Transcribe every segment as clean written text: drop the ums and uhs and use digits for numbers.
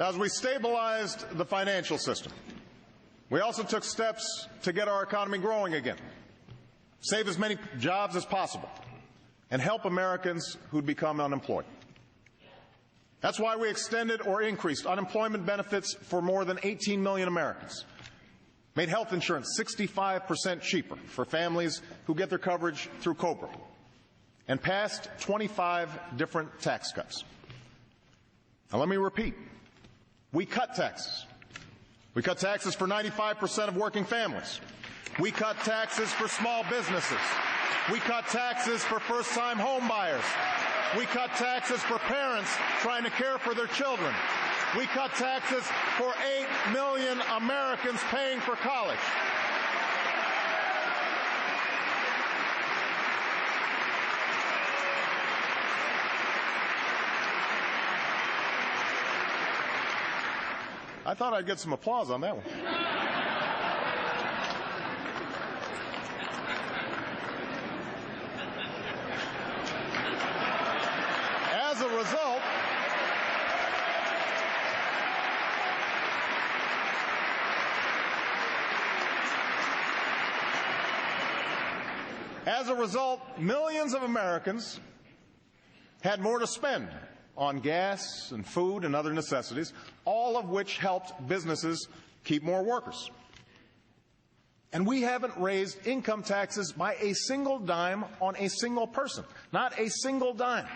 Now, as we stabilized the financial system, we also took steps to get our economy growing again, save as many jobs as possible, and help Americans who'd become unemployed. That's why we extended or increased unemployment benefits for more than 18 million Americans, made health insurance 65% cheaper for families who get their coverage through COBRA, and passed 25 different tax cuts. Now, let me repeat. We cut taxes. We cut taxes for 95% of working families. We cut taxes for small businesses. We cut taxes for first-time home buyers. We cut taxes for parents trying to care for their children. We cut taxes for 8 million Americans paying for college. I thought I'd get some applause on that one. As a result, millions of Americans had more to spend on gas and food and other necessities, all of which helped businesses keep more workers. And we haven't raised income taxes by a single dime on a single person. Not a single dime.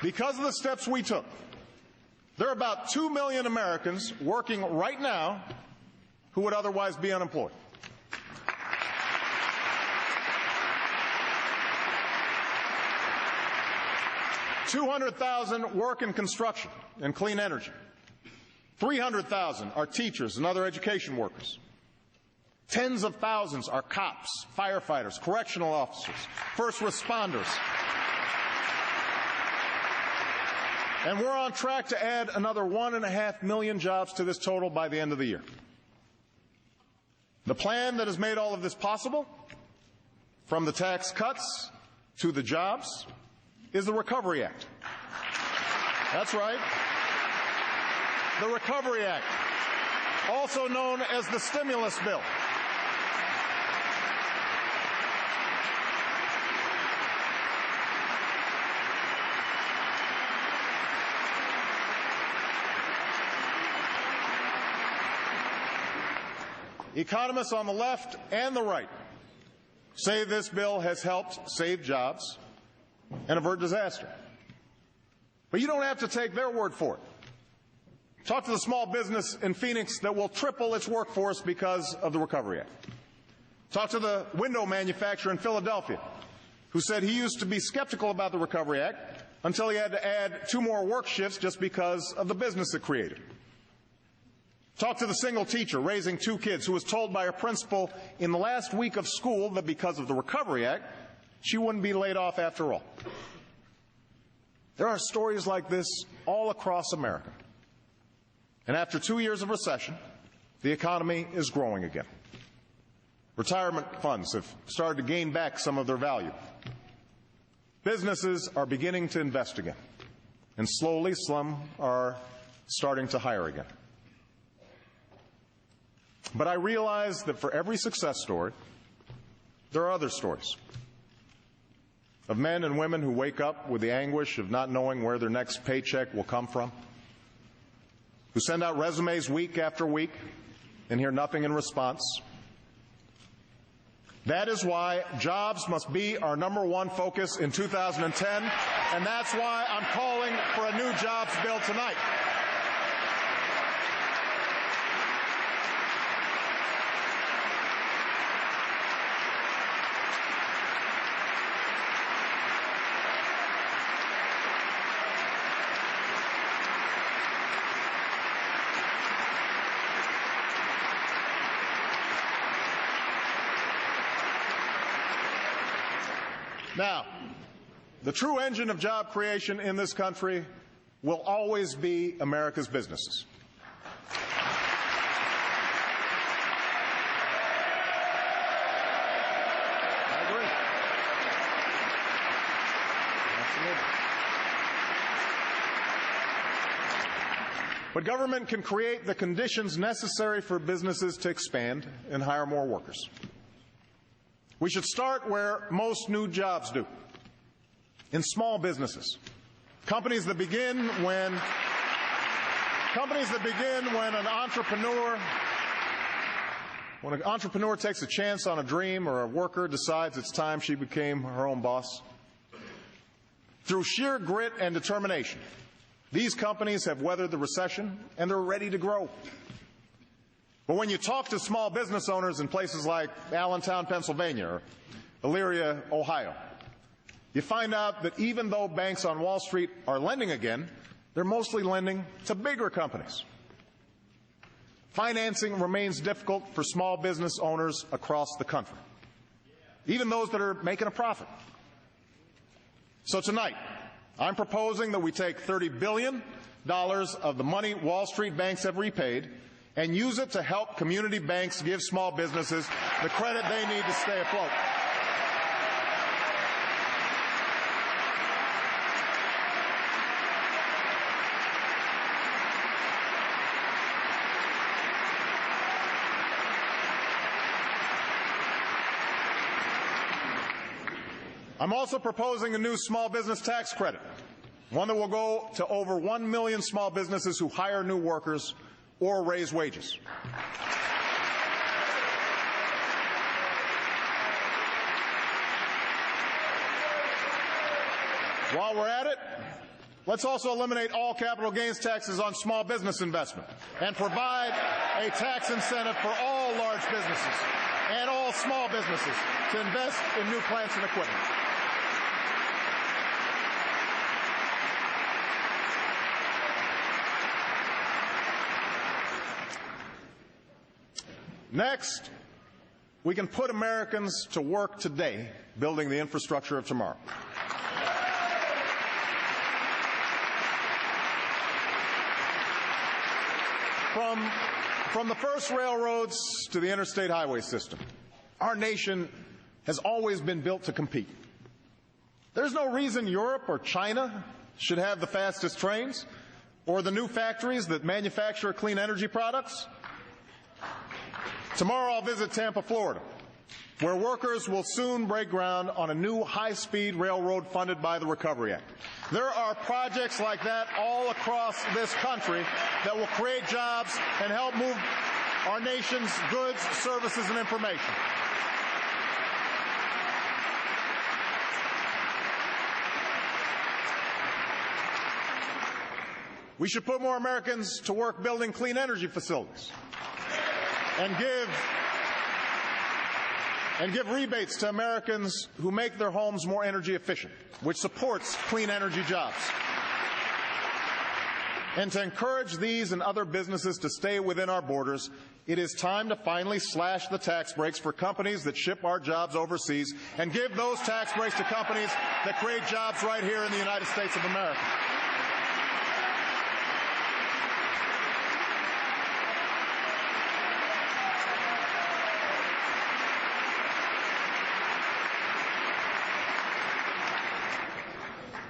Because of the steps we took, there are about 2 million Americans working right now who would otherwise be unemployed. 200,000 work in construction and clean energy. 300,000 are teachers and other education workers. Tens of thousands are cops, firefighters, correctional officers, first responders. And we're on track to add another 1.5 million jobs to this total by the end of the year. The plan that has made all of this possible, from the tax cuts to the jobs, is the Recovery Act. That's right. The Recovery Act, also known as the stimulus bill. Economists on the left and the right say this bill has helped save jobs and avert disaster. But you don't have to take their word for it. Talk to the small business in Phoenix that will triple its workforce because of the Recovery Act. Talk to the window manufacturer in Philadelphia who said he used to be skeptical about the Recovery Act until he had to add 2 more work shifts just because of the business it created. Talk to the single teacher raising 2 kids who was told by her principal in the last week of school that because of the Recovery Act, she wouldn't be laid off after all. There are stories like this all across America. And after 2 years of recession, the economy is growing again. Retirement funds have started to gain back some of their value. Businesses are beginning to invest again. And slowly, some are starting to hire again. But I realize that for every success story, there are other stories of men and women who wake up with the anguish of not knowing where their next paycheck will come from, who send out resumes week after week and hear nothing in response. That is why jobs must be our #1 focus in 2010, and that's why I'm calling for a new jobs bill tonight. Now, the true engine of job creation in this country will always be America's businesses. I agree. But government can create the conditions necessary for businesses to expand and hire more workers. We should start where most new jobs do, in small businesses. Companies that begin when an entrepreneur takes a chance on a dream, or a worker decides it's time she became her own boss. Through sheer grit and determination, these companies have weathered the recession and they're ready to grow. But when you talk to small business owners in places like Allentown, Pennsylvania, or Elyria, Ohio, you find out that even though banks on Wall Street are lending again, they're mostly lending to bigger companies. Financing remains difficult for small business owners across the country, even those that are making a profit. So tonight, I'm proposing that we take $30 billion of the money Wall Street banks have repaid and use it to help community banks give small businesses the credit they need to stay afloat. I'm also proposing a new small business tax credit, one that will go to over 1 million small businesses who hire new workers or raise wages. While we're at it, let's also eliminate all capital gains taxes on small business investment and provide a tax incentive for all large businesses and all small businesses to invest in new plants and equipment. Next, we can put Americans to work today building the infrastructure of tomorrow. From the first railroads to the interstate highway system, our nation has always been built to compete. There's no reason Europe or China should have the fastest trains or the new factories that manufacture clean energy products. Tomorrow I'll visit Tampa, Florida, where workers will soon break ground on a new high-speed railroad funded by the Recovery Act. There are projects like that all across this country that will create jobs and help move our nation's goods, services, and information. We should put more Americans to work building clean energy facilities and give rebates to Americans who make their homes more energy efficient, which supports clean energy jobs. And to encourage these and other businesses to stay within our borders, it is time to finally slash the tax breaks for companies that ship our jobs overseas and give those tax breaks to companies that create jobs right here in the United States of America.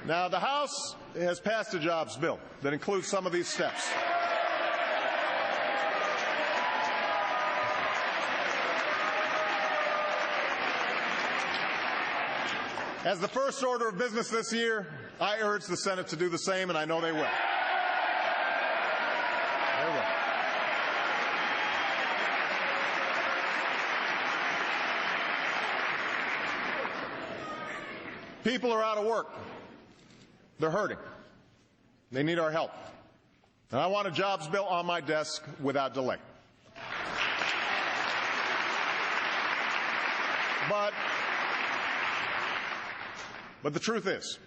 Now, the House has passed a jobs bill that includes some of these steps. As the first order of business this year, I urge the Senate to do the same, and I know they will. They will. People are out of work. They're hurting. They need our help. And I want a jobs bill on my desk without delay. But the truth is,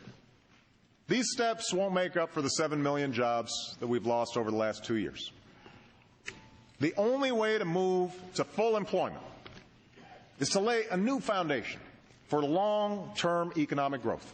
these steps won't make up for the 7 million jobs that we've lost over the last 2 years. The only way to move to full employment is to lay a new foundation for long-term economic growth.